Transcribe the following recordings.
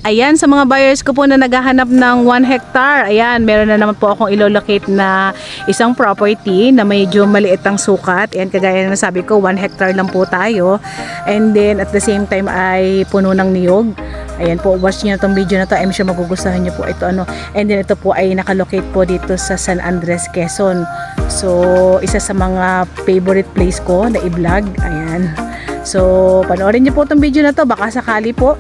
Ayan, sa mga buyers ko po na naghahanap ng 1 hectare, ayan, meron na naman po akong ilolocate na isang property na medyo maliit ang sukat. Ayan, kagaya na sabi ko, 1 hectare lang po tayo. And then, at the same time ay puno ng niyog. Ayan po, watch nyo itong video na to. I'm sure magugustuhan nyo po ito. And then, ito po ay nakalocate po dito sa San Andres, Quezon. So, isa sa mga favorite place ko na i-vlog. Ayan. So, panoorin nyo po itong video na to. Baka sakali po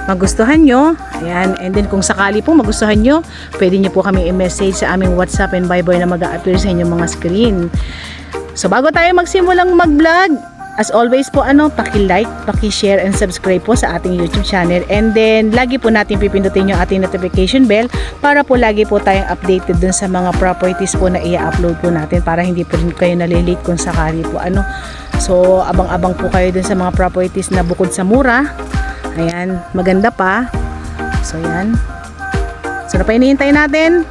magustuhan nyo. Ayan. And then kung sakali po magustuhan nyo, pwede nyo po kami i-message sa aming WhatsApp and Viber na mag-a-appear sa inyong mga screen. So bago tayo magsimulang mag-vlog, as always po, paki-like, paki-share and subscribe po sa ating YouTube channel. And then lagi po natin pipindutin yung ating notification bell para po lagi po tayong updated dun sa mga properties po na i-upload po natin para hindi po rin kayo nalilate kung sakali po So abang-abang po kayo dun sa mga properties na bukod sa mura, ayan, maganda pa. So yan. So na pa hinihintay natin,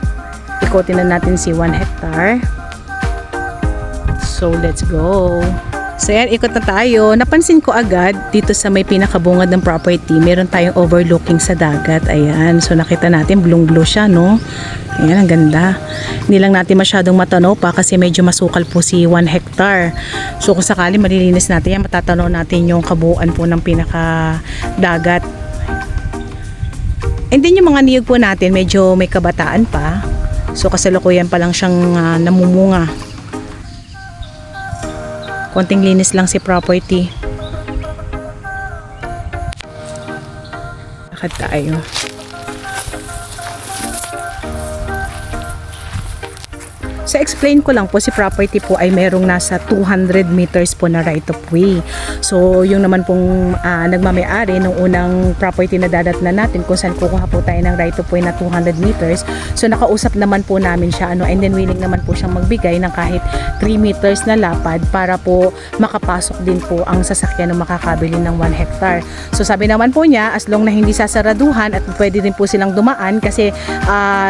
ikutin na natin si 1 hectare. So let's go. So yan, ikot na tayo. Napansin ko agad dito sa may pinakabungad ng property, meron tayong overlooking sa dagat. Ayan, so nakita natin blue siya, no? Ayan, ang ganda. Hindi lang natin masyadong matanaw pa kasi medyo masukal po si 1 hectare. So kung sakali malilinis natin yan, matatanaw natin yung kabuuan po ng pinakadagat. And then yung mga niyog po natin, medyo may kabataan pa. So kasalukuyan pa lang siyang namumunga. Konting linis lang si property. Lakad tayo. So explain ko lang po, si property po ay merong nasa 200 meters po na right of way. So yung naman pong nagmamayari ng unang property na dadatnan natin kung saan kukuha po tayo ng right of way na 200 meters. So nakausap naman po namin siya and then willing naman po siyang magbigay ng kahit 3 meters na lapad para po makapasok din po ang sasakyan na makakabili ng 1 hectare. So sabi naman po niya, as long na hindi sasaraduhan at pwede din po silang dumaan kasi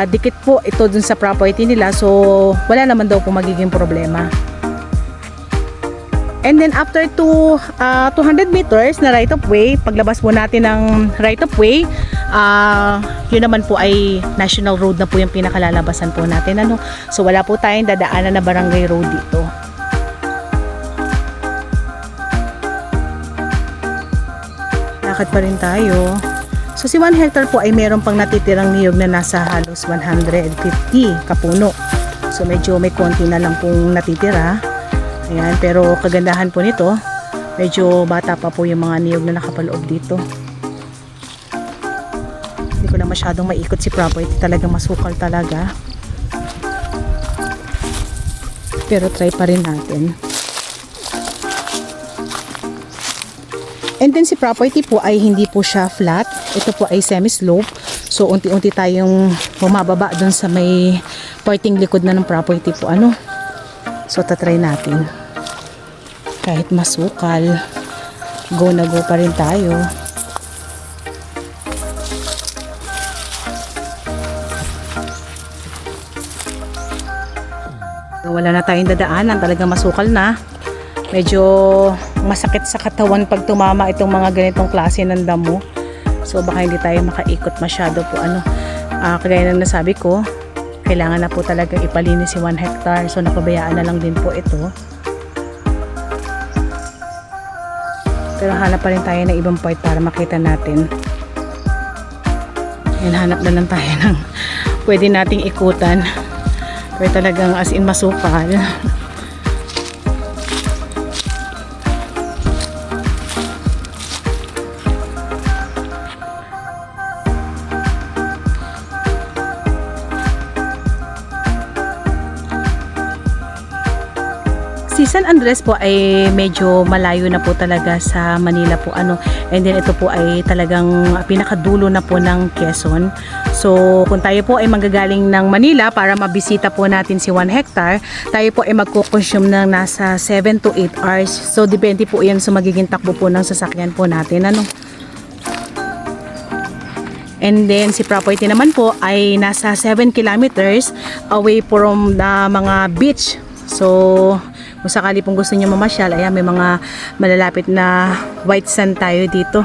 dikit po ito dun sa property nila. So wala naman daw po magiging problema. And then after 200 meters na right of way, paglabas po natin ng right of way, yun naman po ay national road na po yung pinakalalabasan po natin. So wala po tayong dadaanan na barangay road dito. Lakad pa rin tayo. So si 1 hectare po ay meron pang natitirang niyog na nasa halos 150 kapuno. So medyo may konti na lang pong natitira. Ayan, pero kagandahan po nito, medyo bata pa po yung mga niyog na nakapaloob dito. Hindi ko na masyadong maikot si property, talaga masukal talaga. Pero try pa rin natin. And then si property po ay hindi po siya flat. Ito po ay semi-slope. So unti-unti tayong bumababa dun sa may parting likod na ng property po. So tatry natin. Kahit masukal, go na go pa rin tayo. Wala na tayong dadaanan, talagang masukal na. Medyo masakit sa katawan pag tumama itong mga ganitong klase ng damo. So baka hindi tayo makaikot masyado po. Kagaya ng nasabi ko, kailangan na po talaga ipalinis si 1 hectare. So napabayaan na lang din po ito. Pero hanap pa rin tayo ng ibang part para makita natin. Yan, hanap na lang tayo ng pwede nating ikutan. Pero talagang as in masukal. Si San Andres po ay medyo malayo na po talaga sa Manila po and then ito po ay talagang pinakadulo na po ng Quezon. So kung tayo po ay manggagaling ng Manila para mabisita po natin si 1 hectare, tayo po ay magko-consume ng nasa 7 to 8 hours. So depende po yan sa magiging takbo po ng sasakyan po natin. And then si property naman po ay nasa 7 kilometers away from the mga beach. So kung sakali pong gusto niyo mamasyal, ayan, may mga malalapit na white sand tayo dito.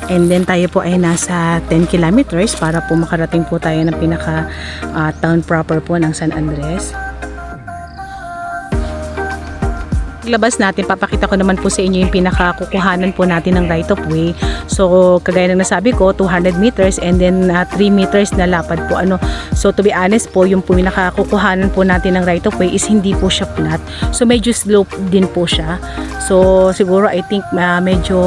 And then tayo po ay nasa 10 kilometers para po makarating po tayo ng pinaka town proper po ng San Andres. Labas natin, papakita ko naman po sa inyo yung pinakakukuhanan po natin ng right of way. So kagaya ng nasabi ko, 200 meters and then 3 meters na lapad po. So to be honest po, yung pinakakukuhanan po natin ng right of way is hindi po siya flat. So medyo slope din po siya. So siguro I think medyo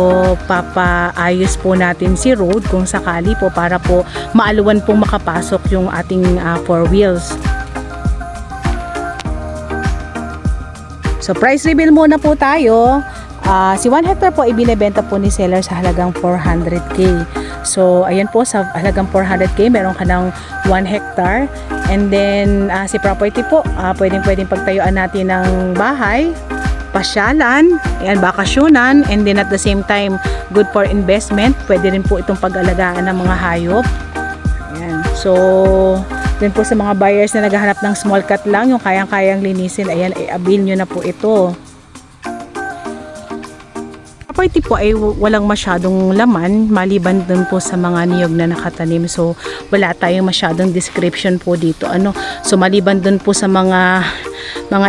papaayos po natin si road kung sakali po para po maaluwan pong makapasok yung ating 4 wheels. So price reveal muna po tayo. Si 1 hectare po ibinebenta po ni seller sa halagang 400k. So ayan po, sa halagang 400k meron ka ng 1 hectare. And then si property po, pwedeng pagtayuan natin ng bahay, pasyalan, ayan, bakasyonan, and then at the same time good for investment. Pwede rin po itong pag-alagaan ng mga hayop. Ayan. So then po sa mga buyers na naghahanap ng small cut lang, yung kayang-kayang linisin, ayan, i-avail nyo na po ito. Property po ay walang masyadong laman maliban dun po sa mga niyog na nakatanim. So wala tayong masyadong description po dito. So maliban dun po sa mga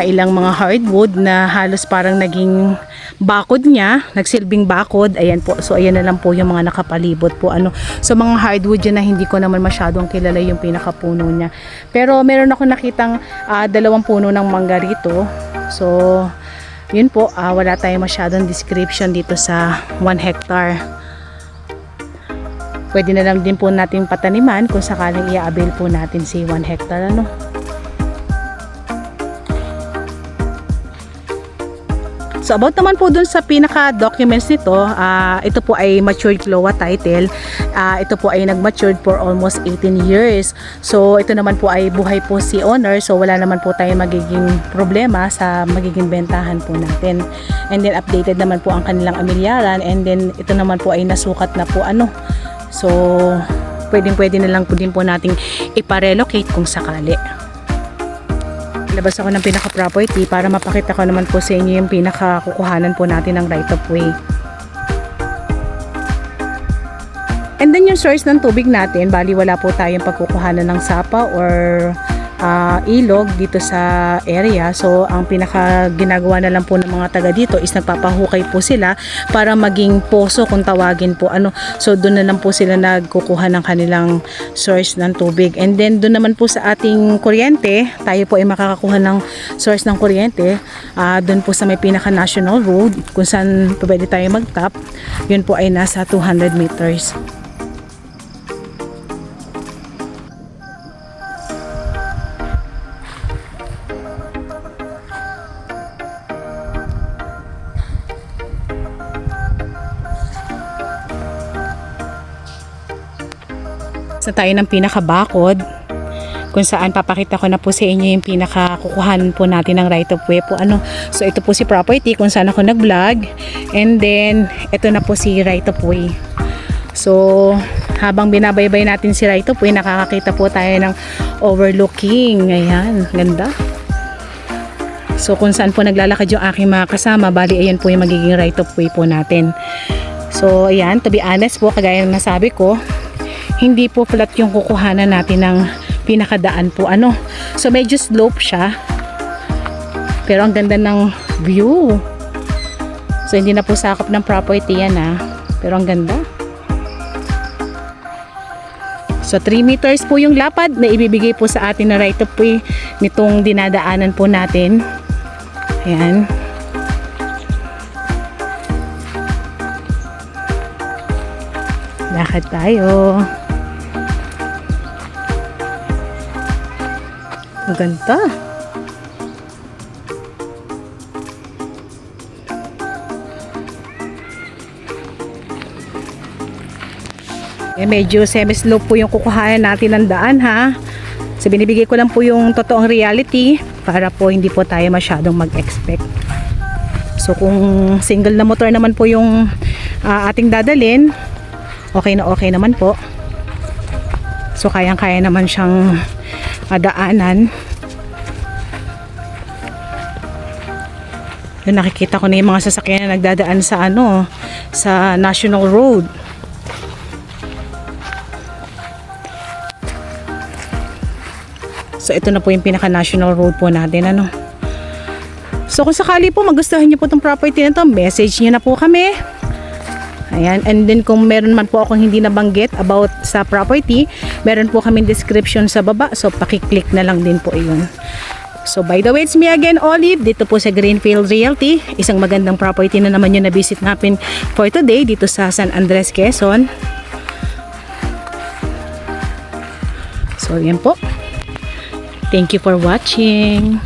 ilang mga hardwood na halos parang naging bakod niya, nagsilbing bakod, ayan po. So ayan na lang po yung mga nakapalibot po. So mga hardwood yun na hindi ko naman masyadong kilala yung pinakapuno niya. Pero meron ako nakitang 2 puno ng mangga rito. So yun po, wala tayong masyadong description dito sa 1 hectare. Pwede na lang din po natin pataniman kung sakaling i-avail po natin si 1 hectare. So about naman po dun sa pinaka-documents nito, ito po ay matured CLOA title. Ito po ay nag-matured for almost 18 years. So ito naman po ay buhay po si owner. So wala naman po tayong magiging problema sa magiging bentahan po natin. And then updated naman po ang kanilang amilyaran. And then ito naman po ay nasukat na po So pwede na lang po din po nating iparelocate kung sakali. Labas ako ng pinaka-property para mapakita ko naman po sa inyo yung pinaka-kukuhanan po natin ng right of way. And then yung source ng tubig natin, bali wala po tayong pagkukuhanan ng sapa or ilog dito sa area. So ang pinaka ginagawa na lang po ng mga taga dito is nagpapahukay po sila para maging poso kung tawagin po. So doon na lang po sila nagkukuha ng kanilang source ng tubig. And then doon naman po sa ating kuryente, tayo po ay makakakuha ng source ng kuryente doon po sa may pinaka national road kung saan pwede tayo mag-tap. Yun po ay nasa 200 meters. Na tayo ng pinakabakod kung saan papakita ko na po sa inyo yung pinakakukuhanan po natin ng right of way po. So ito po si property kung saan ako nag-vlog, and then ito na po si right of way. So habang binabaybay natin si right of way, nakakakita po tayo ng overlooking. Ayan, ganda. So kung saan po naglalakad yung aking mga kasama, bali ayan po yung magiging right of way po natin. So ayan, to be honest po, kagaya ng nasabi ko, hindi po flat yung kukuhanan natin ng pinakadaan po. So medyo slope siya. Pero ang ganda ng view. So hindi na po sakop ng property yan Pero ang ganda. So 3 meters po yung lapad na ibibigay po sa atin na right of way nitong dinadaanan po natin. Ayan. Lakad tayo. Ang ganda. Medyo semi-slope po yung kukuhanan natin ng daan So binibigay ko lang po yung totoong reality para po hindi po tayo masyadong mag-expect. So kung single na motor naman po yung ating dadalhin, okay naman po. So kayang-kaya naman siyang daanan. Nakikita ko na yung mga sasakyan na nagdadaan sa sa National Road. So ito na po yung pinaka-national road po natin, ano. So kung sakali po magustuhan niyo po itong property na to, message niyo na po kami. Ayan, and then kung meron man po akong hindi nabanggit about sa property, meron po kaming description sa baba. So pakiclick na lang din po iyon. So by the way, it's me again, Olive, dito po sa Greenfield Realty. Isang magandang property na naman yung na-visit natin for today dito sa San Andres, Quezon. So yan po. Thank you for watching.